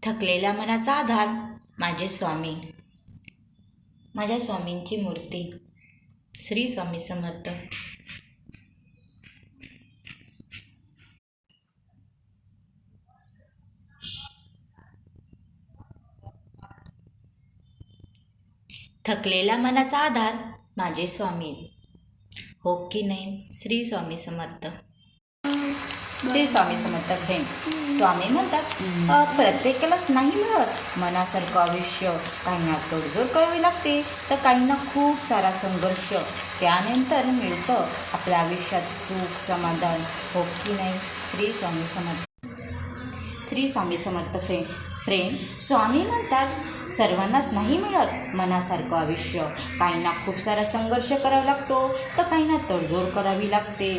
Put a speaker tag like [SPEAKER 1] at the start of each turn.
[SPEAKER 1] थकलेल्या मनाचा आधार माझे स्वामी. माझ्या स्वामींची मूर्ती. श्री स्वामी समर्थ. थकलेल्या मनाचा आधार माझे स्वामी. हो की नाही? श्री स्वामी समर्थ. श्री स्वामी समर्थ फ्रेंड. स्वामी म्हणतात प्रत्येकालाच नाही मिळत मनासारखं आयुष्य. काहींना तडजोड करावी लागते तर काहींना खूप सारा संघर्ष. त्यानंतर मिळतं आपल्या आयुष्यात सुख समाधान. हो की नाही? श्री स्वामी समर्थ. श्री स्वामी समर्थ फ्रेंड. स्वामी म्हणतात सर्वांनाच नाही मिळत मनासारखं आयुष्य. काहींना खूप सारा संघर्ष करावा लागतो तर काहींना तडजोड करावी लागते.